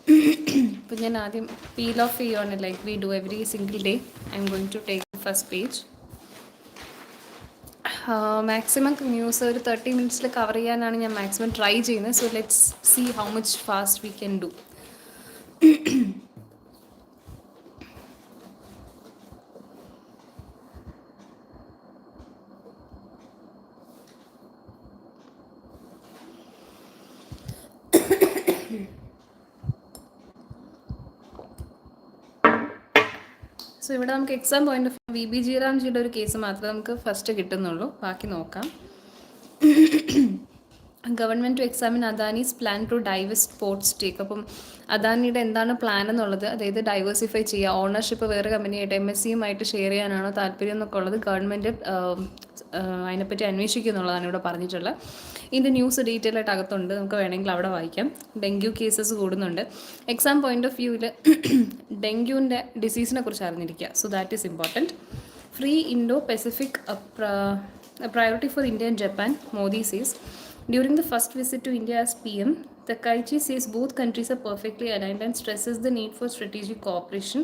അപ്പോൾ ഞാൻ ആദ്യം പീൽ ഓഫ് ചെയ്യുവാണ്, like we do every single day. I am going to take first page. Maximum news ഒരു 30 മിനിറ്റ്സിൽ കവർ ചെയ്യാനാണ് ഞാൻ മാക്സിമം ട്രൈ ചെയ്യുന്നത്. So let's see how much fast we can do. So ഇവിടെ നമുക്ക് എക്സാം പോയിന്റ് ഓഫ് VB ജിയുടെ ഒരു case മാത്രമേ നമുക്ക് ഫസ്റ്റ് കിട്ടുന്നുള്ളൂ. ബാക്കി നോക്കാം. Government to examine Adani's plan to ഡൈവേഴ്സ് പോർട്ട് സ്റ്റേക്ക്. അപ്പം അദാനിയുടെ എന്താണ് പ്ലാൻ എന്നുള്ളത്, അതായത് ഡൈവേഴ്സിഫൈ ചെയ്യുക, ഓണർഷിപ്പ് വേറെ കമ്പനിയായിട്ട് MSCയുമായിട്ട് ഷെയർ ചെയ്യാനാണോ താല്പര്യം എന്നൊക്കെ ഉള്ളത് ഗവൺമെൻറ് അതിനെപ്പറ്റി അന്വേഷിക്കുക എന്നുള്ളതാണ് ഇവിടെ പറഞ്ഞിട്ടുള്ളത്. ഇതിൻ്റെ ന്യൂസ് ഡീറ്റെയിൽ ആയിട്ട് അകത്തുണ്ട്, നമുക്ക് വേണമെങ്കിൽ അവിടെ വായിക്കാം. ഡെങ്കു കേസസ് കൂടുന്നുണ്ട്. എക്സാം പോയിന്റ് ഓഫ് വ്യൂവിൽ ഡെങ്കുവിൻ്റെ ഡിസീസിനെ കുറിച്ച് അറിഞ്ഞിരിക്കുക. So that is important. Free Indo Pacific priority for India and Japan, Modi says. During the first visit to India as PM, Takaichi says both countries are perfectly aligned and stresses the need for strategic cooperation.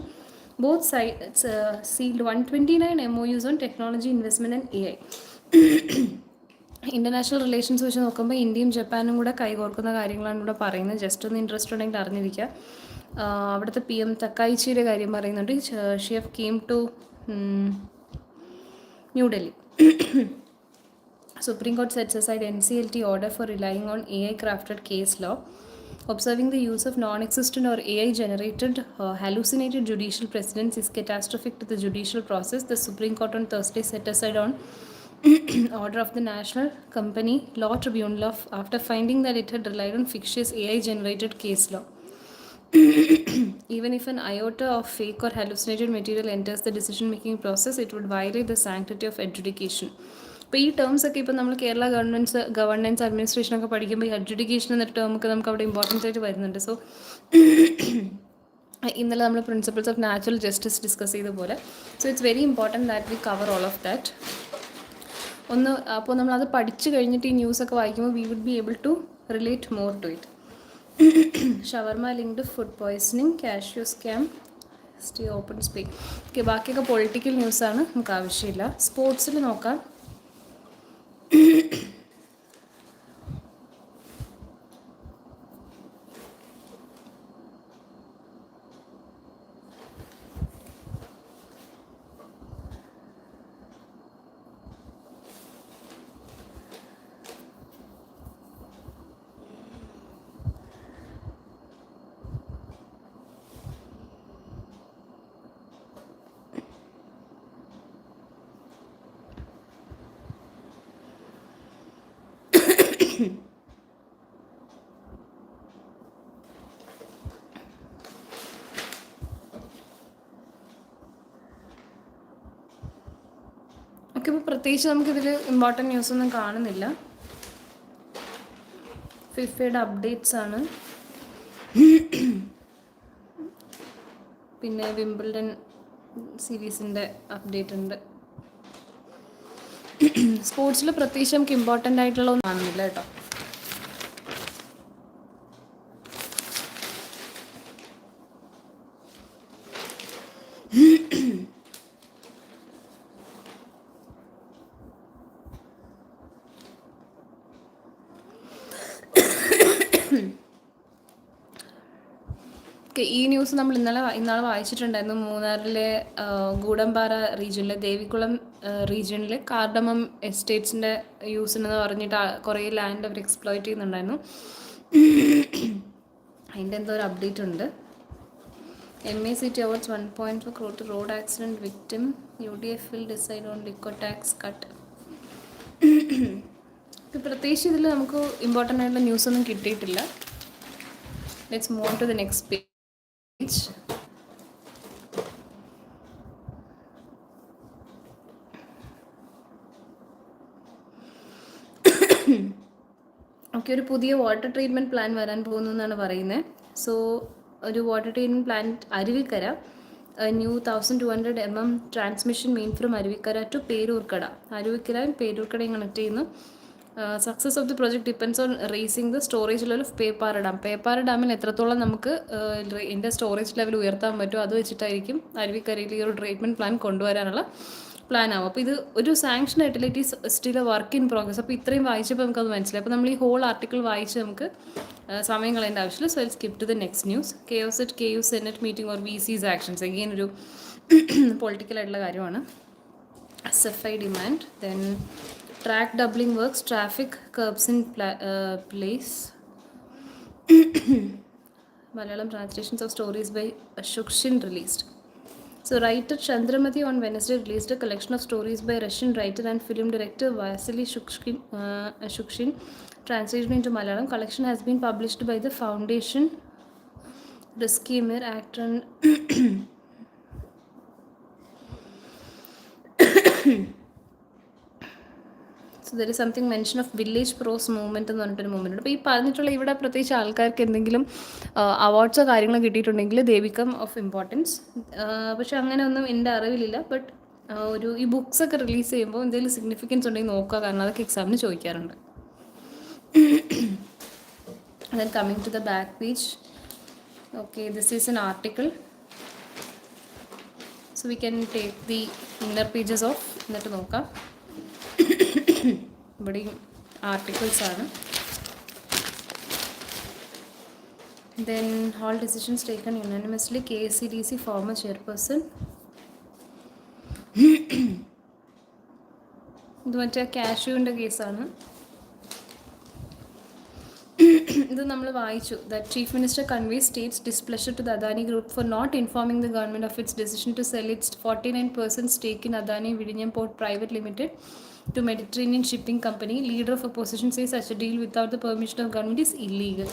Both sides sealed 129 MOUs on technology investment and AI. International relations വെച്ച് നോക്കുമ്പോൾ ഇന്ത്യയും ജപ്പാനും കൂടെ കൈകോർക്കുന്ന കാര്യങ്ങളാണ് ഇവിടെ പറയുന്നത്. Just ഒന്ന് interest ഉണ്ടെങ്കിൽ അറിഞ്ഞിരിക്കുക. അവിടുത്തെ PM തക്കായിച്ചിയുടെ കാര്യം പറയുന്നുണ്ട്. She have came to New Delhi. Supreme Court sets aside NCLT order for relying on AI-crafted case law, observing the use of non-existent or AI-generated hallucinated judicial precedents is catastrophic to the judicial process. The Supreme Court on Thursday set aside on order of the National Company Law Tribunal after finding that it had relied on fictitious AI-generated case law. Even if an iota of fake or hallucinated material enters the decision-making process, it would violate the sanctity of adjudication. അപ്പോൾ ഈ terms ഒക്കെ ഇപ്പോൾ നമ്മൾ Kerala government അഡ്മിനിസ്ട്രേഷനൊക്കെ പഠിക്കുമ്പോൾ ഈ adjudication എന്ന ടേമൊക്കെ നമുക്ക് അവിടെ ഇമ്പോർട്ടൻസ് ആയിട്ട് വരുന്നുണ്ട്. സോ ഇന്നലെ നമ്മൾ principles of natural justice discuss ചെയ്ത പോലെ, so it's very important that we cover all of that. അപ്പോൾ നമ്മളത് പഠിച്ചു കഴിഞ്ഞിട്ട് ഈ ന്യൂസൊക്കെ വായിക്കുമ്പോൾ we would be able to relate more to it. Shawarma linked food poisoning, cashew scam, stay open spa. Okay, ബാക്കിയൊക്കെ പൊളിറ്റിക്കൽ ന്യൂസാണ്, നമുക്ക് ആവശ്യമില്ല. സ്പോർട്സിൽ നോക്കാം. ഓക്കെ, ഇപ്പോൾ പ്രത്യേകിച്ച് നമുക്കിതിൽ ഇമ്പോർട്ടൻറ്റ് ന്യൂസൊന്നും കാണുന്നില്ല. ഫിഫയുടെ അപ്ഡേറ്റ്സ് ആണ്, പിന്നെ വിംബിൾഡൺ സീരീസിൻ്റെ അപ്ഡേറ്റ് ഉണ്ട്. സ്പോർട്സിൽ പ്രത്യേകിച്ച് നമുക്ക് ഇമ്പോർട്ടൻ്റ് ആയിട്ടുള്ള ഒന്നും കാണുന്നില്ല കേട്ടോ. ഈ ന്യൂസ് നമ്മൾ ഇന്നാളെ വായിച്ചിട്ടുണ്ടായിരുന്നു. മൂന്നാറിലെ ഗൂഡംപാറ റീജിയനിലെ ദേവികുളം റീജിയനിൽ കാർഡമം എസ്റ്റേറ്റ്സിൻ്റെ യൂസിനെന്ന് പറഞ്ഞിട്ട് കുറേ ലാൻഡ് അവർ എക്സ്പ്ലോയിറ്റ് ചെയ്യുന്നുണ്ടായിരുന്നു. അതിൻ്റെ എന്തോ ഒരു അപ്ഡേറ്റ് ഉണ്ട്. MACT awards 1.4 crore to road accident victim. UDF will decide on liquor tax cut. പ്രത്യേകിച്ച് ഇതിൽ നമുക്ക് ഇമ്പോർട്ടൻ്റ് ആയിട്ടുള്ള ന്യൂസൊന്നും കിട്ടിയിട്ടില്ല. Let's move on to the next page. Okay, ഒരു പുതിയ വാട്ടർ ട്രീറ്റ്മെൻറ്റ് പ്ലാൻ വരാൻ പോകുന്നു എന്നാണ് പറയുന്നത്. സോ ഒരു water treatment plant Aruvikkara, new 1200 mm transmission main from Aruvikkara to Peroorkada. Aruvikkara പേരൂർക്കടയും കണക്ട് ചെയ്യുന്നു. Success of the project depends on raising the storage level of Peppara dam. Peppara ഡാമിൽ എത്രത്തോളം നമുക്ക് ഇതിൻ്റെ സ്റ്റോറേജ് ലെവൽ ഉയർത്താൻ പറ്റുമോ അത് വെച്ചിട്ടായിരിക്കും അരുവിക്കരയിൽ ഈ ഒരു ട്രീറ്റ്മെൻറ്റ് പ്ലാൻ കൊണ്ടുവരാനുള്ള പ്ലാൻ ആവും. അപ്പോൾ ഇത് ഒരു സാങ്ഷൻ ആയിട്ടില്ല, it is still A work in progress. അപ്പോൾ ഇത്രയും വായിച്ചപ്പോൾ നമുക്കത് മനസ്സിലായി. അപ്പോൾ നമ്മൾ ഈ ഹോൾ ആർട്ടിക്കിൾ വായിച്ച് നമുക്ക് സമയം കളയേണ്ട ആവശ്യമില്ല. So I skip to the next news. KOS at KU Senate meeting or VC's actions. Again ഒരു പൊളിറ്റിക്കൽ ആയിട്ടുള്ള കാര്യമാണ്. SFI demand. Then track doubling works, traffic curbs in place. Malayalam translations of stories by Shukshin released. So writer Chandramati on Wednesday released a collection of stories by Russian writer and film director Vasily Shukshin, translated into Malayalam. Collection has been published by the Foundation Riskimir, actor and so there is something mention of village pros movement എന്ന് പറഞ്ഞിട്ടൊരു movement ഉണ്ട്. അപ്പോൾ ഈ പറഞ്ഞിട്ടുള്ള ഇവിടെ പ്രത്യേകിച്ച് ആൾക്കാർക്ക് എന്തെങ്കിലും അവാർഡ്സോ കാര്യങ്ങളോ കിട്ടിയിട്ടുണ്ടെങ്കിൽ ദേ ബിക്കം ഓഫ് ഇമ്പോർട്ടൻസ്. പക്ഷെ അങ്ങനെ ഒന്നും എൻ്റെ അറിവിലില്ല. ബട്ട് ഈ ബുക്സൊക്കെ റിലീസ് ചെയ്യുമ്പോൾ എന്തെങ്കിലും സിഗ്നിഫിക്കൻസ് ഉണ്ടെങ്കിൽ നോക്കുക, കാരണം അതൊക്കെ എക്സാമിന് ചോദിക്കാറുണ്ട്. Then coming to the back page. Okay, this is an article. So we can take the inner pages off, എന്നിട്ട് നോക്കാം. ഇവിടെയും ആർട്ടിക്കിൾസാണ്. Then all decisions taken unanimously. KSCDC former chairperson. ഇത് മറ്റേ കാഷ്യൂവിൻ്റെ കേസാണ്. ഇത് നമ്മൾ വായിച്ചു. That chief minister conveys states displeasure to the Adani group for not informing the government of its decision to sell its 49% stake in Adani Vidinyam Port Private Limited to Mediterranean Shipping Company. Leader of opposition says such a deal without the permission of government is illegal.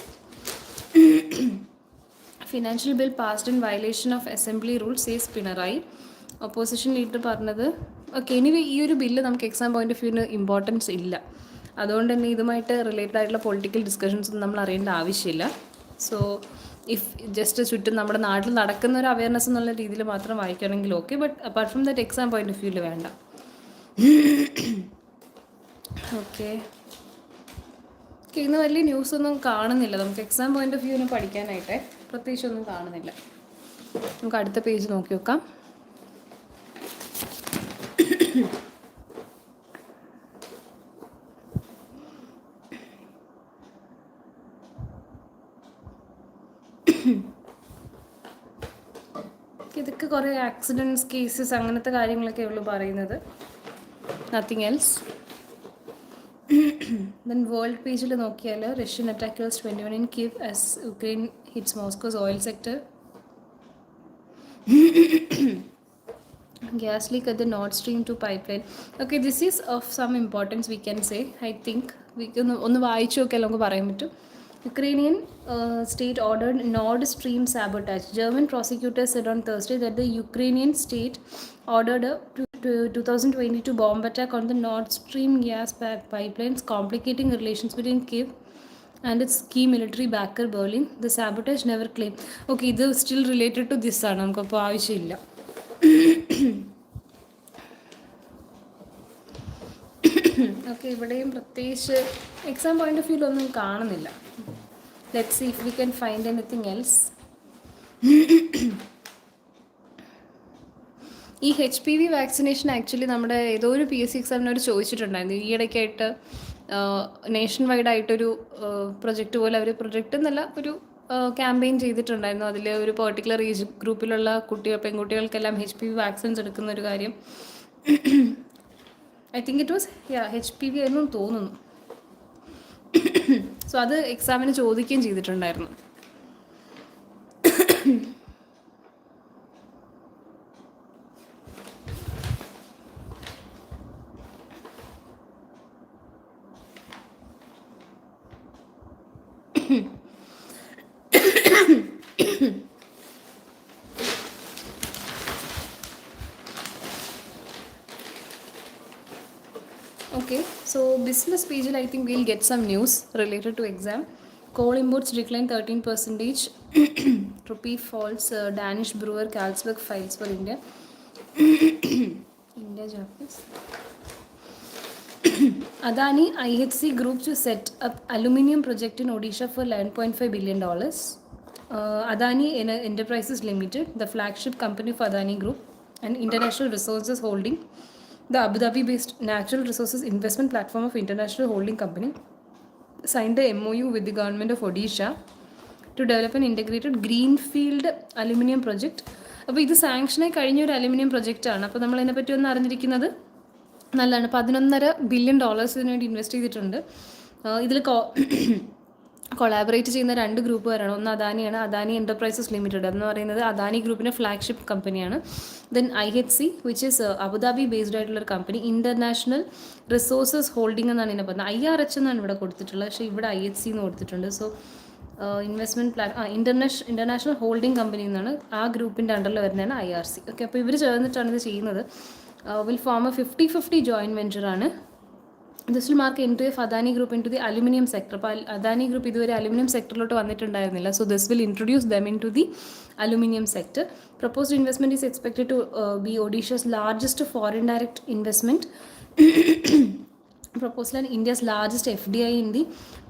Financial bill passed in violation of assembly rules, says Pinarayi. Opposition leader പറഞ്ഞത് okay. Anyway ഈ ഒരു bill നമുക്ക് exam point of വ്യൂവിന് importance ഇല്ല. അതുകൊണ്ട് തന്നെ ഇതുമായിട്ട് related ആയിട്ടുള്ള political discussions ഒന്നും നമ്മൾ അറിയേണ്ട ആവശ്യമില്ല. സോ ഇഫ് ജസ്റ്റ് ചുറ്റും നമ്മുടെ നാട്ടിൽ നടക്കുന്ന ഒരു അവയർനെസ് എന്നുള്ള രീതിയിൽ മാത്രം വായിക്കണമെങ്കിൽ okay. But apart from that exam point of വ്യൂവിൽ വേണ്ട. ഓക്കെ, ഇന്ന് വലിയ ന്യൂസൊന്നും കാണുന്നില്ല. നമുക്ക് എക്സാം പോയിന്റ് ഓഫ് വ്യൂവിന് പഠിക്കാനായിട്ട് പ്രത്യേകിച്ചൊന്നും കാണുന്നില്ല. നമുക്ക് അടുത്ത പേജ് നോക്കി നോക്കാം. ഇതൊക്കെ കുറേ ആക്സിഡൻറ്റ്സ് കേസസ് അങ്ങനത്തെ കാര്യങ്ങളൊക്കെ ഉള്ളൂ പറയുന്നത്, നത്തിങ് എൽസ്. ദെൻ വേൾഡ് പേജിൽ നോക്കിയാൽ Russian attackers 21 in Kyiv as Ukraine hits Moscow's oil sector. Gas leak at the Nord Stream 2 pipeline. Okay, this is of some importance we can say. I think ഒന്ന് വായിച്ചു നോക്കിയാൽ നമുക്ക് പറയാൻ പറ്റും. Ukrainian state ordered Nord Stream sabotage. German prosecutors said on Thursday that the Ukrainian state ordered a 2022 bomb attack on the Nord Stream gas pipelines, complicating relations between Kyiv and its key military backer Berlin. The sabotage never claimed. Okay, ഇത് still related to this ആണ്, നമുക്കപ്പോൾ ആവശ്യമില്ല. Okay, ഇവിടെയും പ്രത്യേകിച്ച് exam point of വ്യൂവിലൊന്നും കാണുന്നില്ല. Let's see if we can find anything else. ഈ HPV vaccination actually നമ്മുടെ ഏതോ ഒരു PSC എക്സാമിനോട് ചോദിച്ചിട്ടുണ്ടായിരുന്നു. ഈ ഇടയ്ക്കായിട്ട് നേഷൻ വൈഡ് ആയിട്ടൊരു പ്രൊജക്റ്റ് പോലെ അവർ പ്രൊജക്റ്റ് എന്നല്ല ഒരു ക്യാമ്പയിൻ ചെയ്തിട്ടുണ്ടായിരുന്നു. അതിൽ ഒരു പെർട്ടിക്കുലർ ഏജ് ഗ്രൂപ്പിലുള്ള പെൺകുട്ടികൾക്കെല്ലാം HPV വാക്സിൻസ് എടുക്കുന്ന ഒരു കാര്യം. I think it was HPV ആയിരുന്നു തോന്നുന്നു. സോ അത് എക്സാമിന് ചോദിക്കുകയും ചെയ്തിട്ടുണ്ടായിരുന്നു. Okay, so business page, I think we'll get some news related to exam. Coal imports declined 13%. Rupee falls. Danish brewer Carlsberg files for India. India Japanese. Adani IHC Group to set up aluminium project in Odisha for $11.5 billion. Adani Enterprises Limited, the flagship company of Adani Group, and International Resources Holding, the Abu Dhabi-based natural resources investment platform of International Holding Company, signed a MOU with the government of Odisha to develop an integrated greenfield aluminium project. അപ്പോൾ ഇത് സാങ്ഷനായി കഴിഞ്ഞ ഒരു aluminium പ്രൊജക്റ്റാണ്. അപ്പോൾ നമ്മൾ അതിനെപ്പറ്റി ഒന്ന് അറിഞ്ഞിരിക്കുന്നത് നല്ലതാണ്. $11.5 billion വേണ്ടി ഇൻവെസ്റ്റ് ചെയ്തിട്ടുണ്ട്. ഇതിൽ കൊളാബറേറ്റ് ചെയ്യുന്ന 2 ഗ്രൂപ്പുകാരാണ്. ഒന്ന് അദാനിയാണ്, അദാനി എൻ്റർപ്രൈസസ് ലിമിറ്റഡ് എന്ന് പറയുന്നത് അദാനി ഗ്രൂപ്പിൻ്റെ ഫ്ലാഗ്ഷിപ്പ് കമ്പനിയാണ്. Then IHC which is Abu Dhabi based ആയിട്ടുള്ളൊരു കമ്പനി, ഇൻ്റർനാഷണൽ റിസോഴ്സസ് ഹോൾഡിംഗ് എന്നാണ് ഇതിനെ പറയുന്നത്. IRH എന്നാണ് ഇവിടെ കൊടുത്തിട്ടുള്ളത്, പക്ഷേ ഇവിടെ IHC എന്ന് കൊടുത്തിട്ടുണ്ട്. So investment international holding company എന്നാണ് ആ ഗ്രൂപ്പിൻ്റെ അണ്ടറിൽ വരുന്നതാണ് IRC. ഓക്കെ, അപ്പോൾ ഇവർ ചേർന്നിട്ടാണ് ഇത് ചെയ്യുന്നത്. വിൽ ഫോം എ 50-50 ജോയിൻറ്റ് വെഞ്ചറാണ്. This will mark entry of Adani group into the aluminium sector. അപ്പോൾ അദാനി ഗ്രൂപ്പ് ഇതുവരെ അലുമിനിയം സെക്ടറിലോട്ട് വന്നിട്ടുണ്ടായിരുന്നില്ല. So this will introduce them into the aluminium sector. Proposed investment is expected to be Odisha's largest foreign direct investment proposal and India's largest FDI in the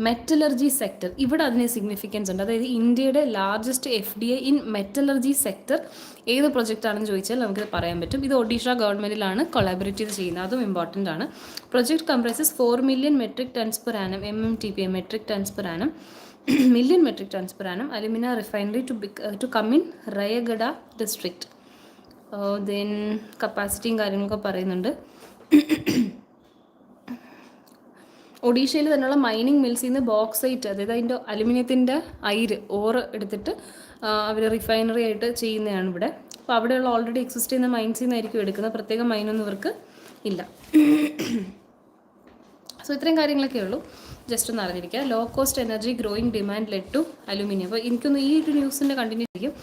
metallurgy sector. ഇവിടെ അതിന് significance ഉണ്ട്. അതായത് ഇന്ത്യയുടെ largest FDI in metallurgy sector ഏത് പ്രൊജക്റ്റാണെന്ന് ചോദിച്ചാൽ നമുക്കിത് പറയാൻ പറ്റും. ഇത് ഒഡീഷ ഗവൺമെൻറ്റിലാണ് കൊളാബറേറ്റ് ചെയ്ത് ചെയ്യുന്നത്, അതും ഇമ്പോർട്ടൻ്റ് ആണ്. Project comprises 4 million metric tons per annum, MMTPA metric tons per annum, million metric tons per annum alumina refinery to come in Rayagada district. Then കപ്പാസിറ്റിയും കാര്യങ്ങളൊക്കെ പറയുന്നുണ്ട്. ഒഡീഷയിൽ തന്നെയുള്ള മൈനിങ് മിൽസിൽ നിന്ന് ബോക്സൈറ്റ്, അതായത് അതിൻ്റെ അലുമിനിയത്തിൻ്റെ ഓറ് എടുത്തിട്ട് അവർ റിഫൈനറി ആയിട്ട് ചെയ്യുന്നതാണ് ഇവിടെ. അപ്പോൾ അവിടെയുള്ള ഓൾറെഡി എക്സിസ്റ്റ് ചെയ്യുന്ന മൈൻസിൽ നിന്നായിരിക്കും എടുക്കുന്നത്, പ്രത്യേക മൈനൊന്നും ഇവർക്ക് ഇല്ല. സോ ഇത്രയും കാര്യങ്ങളൊക്കെ ഉള്ളൂ, ജസ്റ്റ് ഒന്ന് അറിഞ്ഞിരിക്കുക. Low cost energy growing demand led to aluminium. അപ്പോൾ എനിക്കൊന്ന് ഈ ഒരു ന്യൂസിൻ്റെ കണ്ടിന്യൂ ചെയ്യും.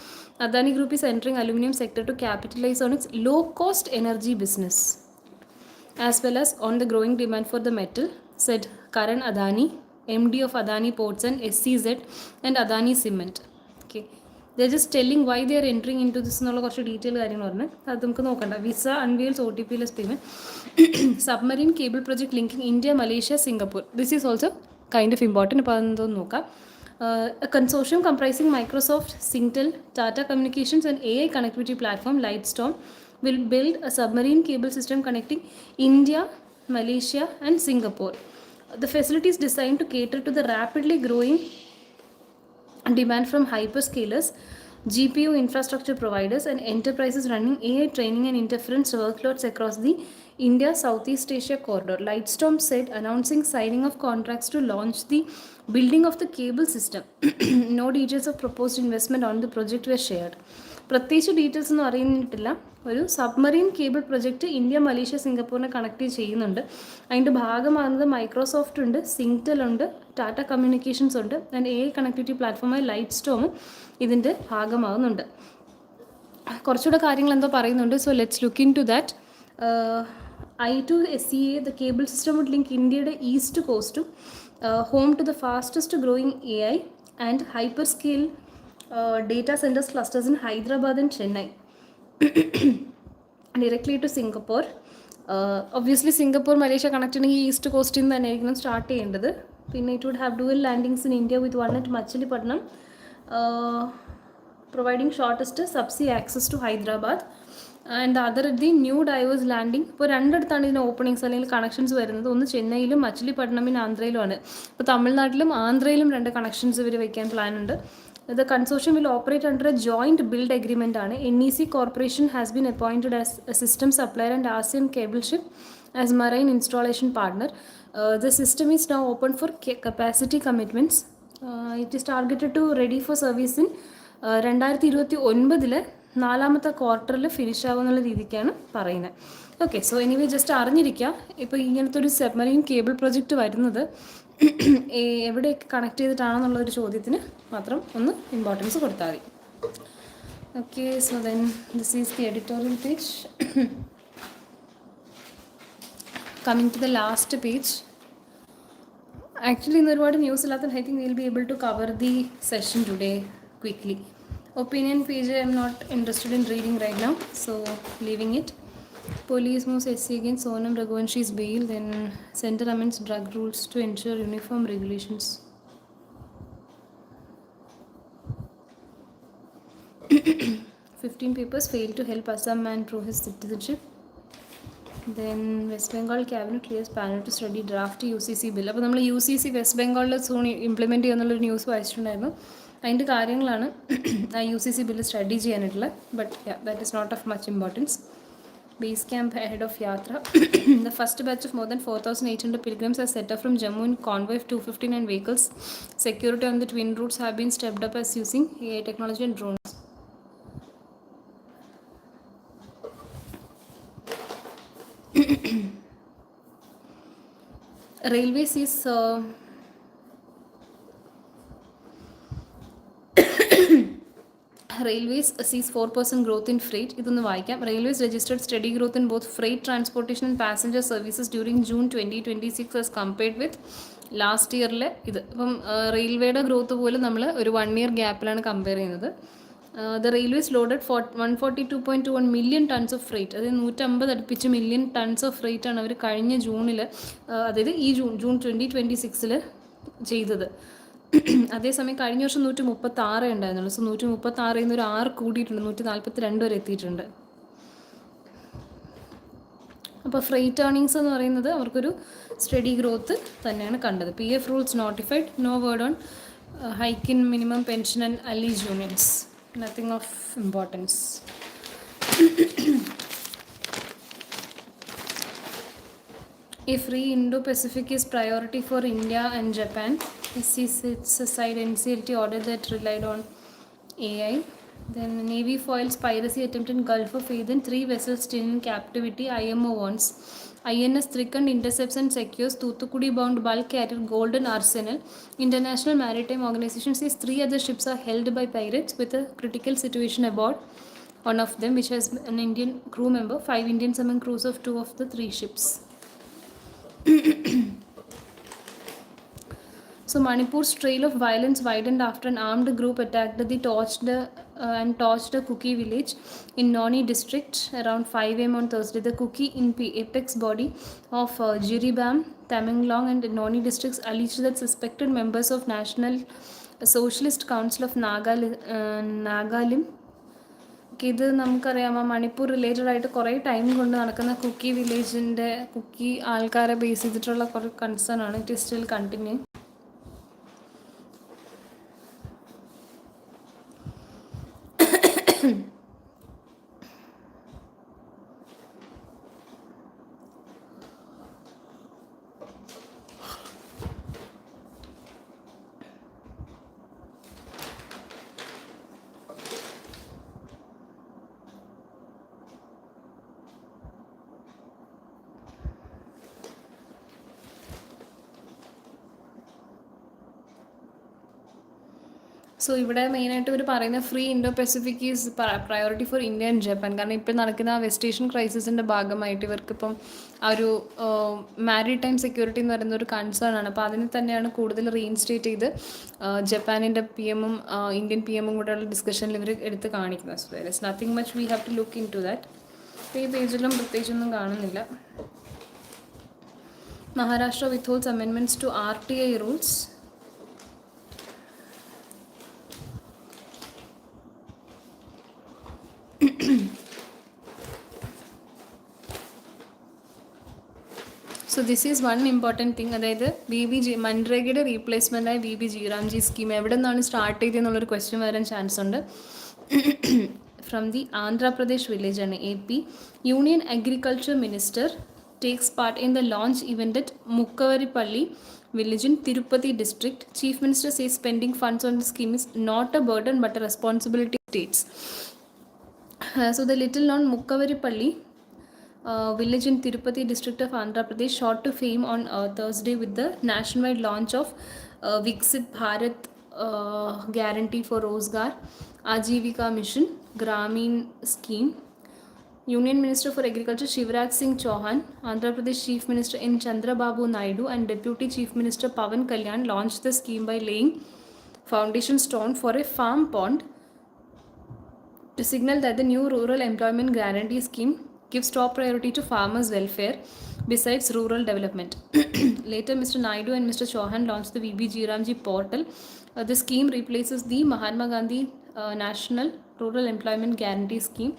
Adani group is entering aluminium sector to capitalise on its low cost energy business as well as on the growing demand for the metal, said Karan Adani, MD of Adani Ports and SCZ and Adani Cement. Okay, they're just telling why they are entering into this എന്നുള്ള കുറച്ച് detail കാര്യങ്ങൾ പറഞ്ഞ് അത് നമുക്ക് നോക്കണ്ട. Visa unveils OTP-ലെസ് payment, submarine cable project linking India, Malaysia, Singapore. This is also kind of important. അപ്പോൾ അതെന്തോന്ന് നോക്കാം. A consortium comprising Microsoft, Singtel, Tata Communications and AI connectivity platform Lightstorm will build a submarine cable system connecting India, Malaysia and Singapore. The facility is designed to cater to the rapidly growing demand from hyperscalers, GPU infrastructure providers and enterprises running AI training and inference workloads across the India Southeast Asia corridor. Lightstorm said, announcing signing of contracts to launch the building of the cable system. No details of proposed investment on the project were shared. പ്രത്യേകിച്ച് details ഒന്നും അറിയുന്നിട്ടില്ല. ഒരു submarine cable project India, Malaysia, സിംഗപ്പൂരിനെ connect ചെയ്യുന്നുണ്ട്. അതിൻ്റെ ഭാഗമാകുന്നത് Microsoft ഉണ്ട്, Singtel ഉണ്ട്, ടാറ്റ കമ്മ്യൂണിക്കേഷൻസ് ഉണ്ട്, ആൻഡ് AI കണക്ടിവിറ്റി പ്ലാറ്റ്ഫോമായ ലൈറ്റ് സ്റ്റോമും ഇതിൻ്റെ ഭാഗമാകുന്നുണ്ട്. കുറച്ചുകൂടെ കാര്യങ്ങൾ എന്തോ പറയുന്നുണ്ട്. So let's look into that. I2SCA, the cable system would link ഇന്ത്യയുടെ ഈസ്റ്റ് കോസ്റ്റും home to the fastest growing AI and hyperscale data centers clusters in Hyderabad and Chennai directly to Singapore. Obviously Singapore, Malaysia connected east കോസ്റ്റിൽ നിന്ന് തന്നെയായിരിക്കണം start ചെയ്യേണ്ടത്. പിന്നെ it would have dual landings in India with one at Machilipatnam, providing shortest subsea access to Hyderabad and the other at the new divers landing. ഇപ്പോൾ രണ്ടിടത്താണ് ഇതിന് openings അല്ലെങ്കിൽ connections വരുന്നത്. ഒന്ന് ചെന്നൈയിലും മച്ചിലിപട്ടണമിന് ആന്ധ്രയിലുമാണ്. ഇപ്പോൾ തമിഴ്നാട്ടിലും ആന്ധ്രയിലും 2 കണക്ഷൻസ് ഇവർ വയ്ക്കാൻ പ്ലാൻ ഉണ്ട്. The consortium will operate under a joint build agreement. NEC Corporation has been appointed as a system supplier and ASEAN Cable Ship as marine installation partner. The system is now open for capacity commitments. It is targeted to ready for service in 2029 4ാമത്തെ ക്വാർട്ടറിൽ finish ആവുമെന്നുള്ള രീതിക്കാണ് പറയുന്നത്. Okay, so anyway just അറിഞ്ഞിരിക്കുക. ഇപ്പോൾ ഇങ്ങനത്തെ ഒരു submarine cable project വരുന്നത് എവിടെയൊക്കെ connect ചെയ്തിട്ടാണെന്നുള്ളൊരു ചോദ്യത്തിന് മാത്രം ഒന്ന് ഇമ്പോർട്ടൻസ് കൊടുത്താൽ മതി. Okay, so then this is the editorial page. Coming to the last page. Actually ഇന്ന് ഒരുപാട് ന്യൂസ് ഇല്ലാത്ത I think will be able to cover the session today quickly. Opinion page I am not interested in reading right now, so leaving it. Police moves SC against Sonam Raghuvanshi's bail. Then Center amends drug rules to ensure uniform regulations. 15 papers failed to help Assam man prove his citizenship. Then West Bengal cabinet clears panel to study draft UCC bill. അപ്പോൾ നമ്മൾ UCC West ബംഗാളിൽ soon implement ചെയ്യുന്നുള്ളൊരു news വായിച്ചിട്ടുണ്ടായിരുന്നു. അതിൻ്റെ കാര്യങ്ങളാണ് ആ UCC bill study ചെയ്യാനായിട്ടുള്ളത്. But that is not of much importance. Base camp ahead of Yatra. The first batch of more than 4,800 pilgrims has set off from Jammu in convoy of 259 vehicles. Security on the twin routes have been stepped up as using AI technology and drones. Railways is Railways sees 4% growth in freight. ഇതൊന്ന് വായിക്കാം. Railways registered steady growth in both freight transportation and passenger services during June 2026 as compared with last ഇയറിലെ ഇത്. അപ്പം റെയിൽവേയുടെ growth പോലും നമ്മൾ ഒരു 1 year ഗ്യാപ്പിലാണ് compare ചെയ്യുന്നത്. The railways loaded 142.21 million tons of freight. അതായത് 150 അടുപ്പിച്ച് മില്യൺ ടൺസ് ഓഫ് ഫ്രൈറ്റ് ആണ് അവർ കഴിഞ്ഞ ജൂണിൽ, അതായത് ഈ ജൂൺ 2026 ചെയ്തത്. അതേസമയം കഴിഞ്ഞ വർഷം 136 ഉണ്ടായിരുന്നുള്ളൂ. സോ 136 ഒരു 6 കൂടിയിട്ടുണ്ട്, 142 വരെ എത്തിയിട്ടുണ്ട്. അപ്പോൾ ഫ്രൈറ്റ് ഏർണിങ്സ് എന്ന് പറയുന്നത് അവർക്കൊരു സ്റ്റഡി ഗ്രോത്ത് തന്നെയാണ് കണ്ടത്. PF rules notified, no word on hike in minimum pension and allies unions, nothing of importance. A free Indo-Pacific is priority for India and Japan. SC sets aside NCLT order that relied on AI. Then Navy foils piracy attempt in Gulf of Aden. 3 vessels still in captivity. IMO warns. INS Trikand intercepts and secures Thoothukudi-bound bulk carrier Golden Arsenal. International Maritime Organization says 3 other ships are held by pirates with a critical situation aboard one of them, which has an Indian crew member. 5 Indians among crews of 2 of the 3 ships. So Manipur's trail of violence widened after an armed group attacked the torched a Kuki village in Noni district around 5 am on Thursday. The Kuki Inpi apex body of Jiribam, Tamenglong and Noni districts alleged that suspected members of National Socialist Council of Nagalim. ഇത് നമുക്കറിയാം, Manipur related ആയിട്ട് കുറേ time കൊണ്ട് നടക്കുന്ന കുക്കി വില്ലേജിൻ്റെ കുക്കി ആൾക്കാരെ base ചെയ്തിട്ടുള്ള കുറേ concern ആണ്. It is still continue. So ഇവിടെ മെയിനായിട്ട് ഇവർ പറയുന്ന free Indo Pacific is priority for India and Japan. കാരണം ഇപ്പോൾ നടക്കുന്ന ആ വെസ്റ്റ് ഏഷ്യൻ ക്രൈസിസിൻ്റെ ഭാഗമായിട്ട് ഇവർക്കിപ്പം ആ ഒരു മാരിടൈം സെക്യൂരിറ്റി എന്ന് പറയുന്ന ഒരു കൺസേൺ ആണ്. അപ്പോൾ അതിനെ തന്നെയാണ് കൂടുതൽ റീഇൻസ്റ്റേറ്റ് ചെയ്ത് ജപ്പാനിൻ്റെ PM-ഉം ഇന്ത്യൻ PM-ഉം കൂടെയുള്ള ഡിസ്കഷനിൽ ഇവർ എടുത്ത് കാണിക്കുന്നത്. So there is nothing much we have to look into that. അപ്പോൾ ഈ പേജിലും പ്രത്യേകിച്ചൊന്നും കാണുന്നില്ല. Maharashtra വിത്ത്ഹോൾഡ്സ് amendments to RTI rules. So this is one important thing. അതായത് BBG മൻരേഗയുടെ റീപ്ലേസ്മെൻറ്റായി BBG റാംജി സ്കീം എവിടെ നിന്നാണ് സ്റ്റാർട്ട് ചെയ്തതെന്നുള്ളൊരു ക്വസ്റ്റ്യൻ വരാൻ ചാൻസ് ഉണ്ട്. ഫ്രം ദി ആന്ധ്രാപ്രദേശ് വില്ലേജ് ആണ്. AP union agriculture minister takes part in the launch event at Mukkavaripalli village in Tirupati district. Chief Minister says spending funds on the scheme is not a burden but a responsibility of states. So the little known Mukkavaripalli village in Tirupati district of Andhra Pradesh shot to fame on Thursday with the nationwide launch of Viksit Bharat Guarantee for Rozgar Ajivika Mission Gramin scheme. Union Minister for Agriculture Shivraj Singh Chauhan, Andhra Pradesh Chief Minister N. Chandrababu Naidu and Deputy Chief Minister Pawan Kalyan launched the scheme by laying foundation stone for a farm pond to signal that the new Rural Employment Guarantee Scheme gives top priority to farmers' welfare besides rural development. Later, Mr. Naidu and Mr. Chauhan launched the VBG Ramji portal. The scheme replaces the Mahatma Gandhi National Rural Employment Guarantee Scheme.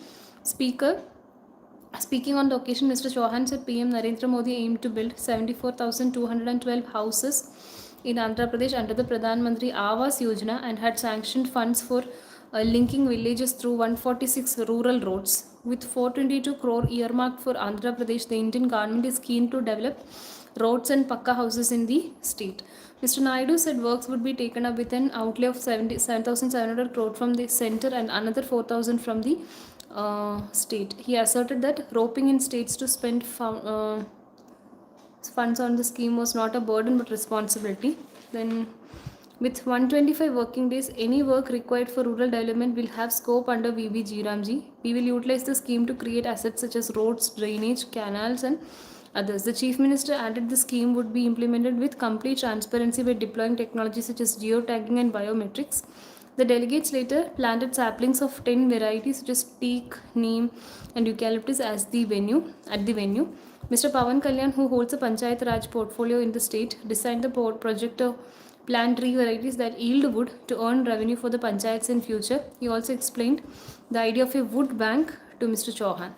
Speaking on the occasion, Mr. Chauhan said PM Narendra Modi aimed to build 74,212 houses in Andhra Pradesh under the Pradhan Mantri Awas Yojana and had sanctioned funds for linking villages through 146 rural roads. With 422 crore earmarked for Andhra Pradesh, the Indian government is keen to develop roads and pakka houses in the state. Mr. Naidu said works would be taken up with an outlay of 7,700 crore from the center and another 4,000 from the state. He asserted that roping in states to spend funds on the scheme was not a burden but responsibility. Then, with 125 working days, any work required for rural development will have scope under VBG Ramji. We will utilize the scheme to create assets such as roads, drainage, canals, and others. The Chief Minister added the scheme would be implemented with complete transparency by deploying technology such as geotagging and biometrics. The delegates later planted saplings of 10 varieties such as teak, neem, and eucalyptus at the venue. Mr. Pawan Kalyan, who holds a Panchayat Raj portfolio in the state, designed the project of plant tree varieties that yield wood to earn revenue for the panchayats in future. He also explained the idea of a wood bank to Mr. Chauhan.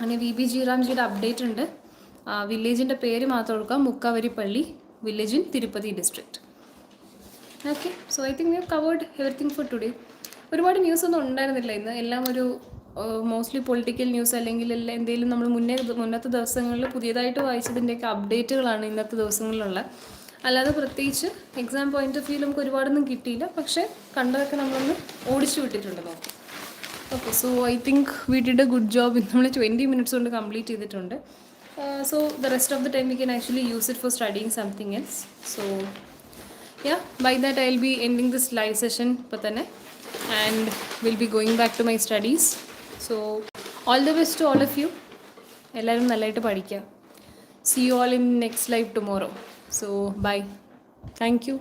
അങ്ങനെ VBG Ramjiയുടെ update ഉണ്ട്. വില്ലേജിൻ്റെ പേര് മാത്രം കൊടുക്കാം, Mukkavaripalli village in Tirupati district. Okay, so I think we have covered everything for today. ഒരുപാട് news ഒന്നും ഉണ്ടായിരുന്നില്ല ഇന്ന്. എല്ലാം ഒരു മോസ്റ്റ്ലി പൊളിറ്റിക്കൽ ന്യൂസ് അല്ലെങ്കിൽ എന്തെങ്കിലും നമ്മൾ മുന്നത്തെ ദിവസങ്ങളിൽ പുതിയതായിട്ട് വായിച്ചതിൻ്റെയൊക്കെ അപ്ഡേറ്റുകളാണ് ഇന്നത്തെ ദിവസങ്ങളിലുള്ള. അല്ലാതെ പ്രത്യേകിച്ച് എക്സാം പോയിന്റ് ഓഫ് വ്യൂ നമുക്ക് ഒരുപാടൊന്നും കിട്ടിയില്ല. പക്ഷേ കണ്ടതൊക്കെ നമ്മളൊന്ന് ഓടിച്ചു വിട്ടിട്ടുണ്ട് നോക്കി. Okay, so I think we did A good job. നമ്മൾ 20 minutes കൊണ്ട് കംപ്ലീറ്റ് ചെയ്തിട്ടുണ്ട്. So the rest of the time we can actually use it for studying something else. So yeah, by that I'll be ending this live session patane and will be going back to my studies. So all the best to all of you. Ellarum nallayittu padikka. See you all in next live tomorrow. So bye. Thank you.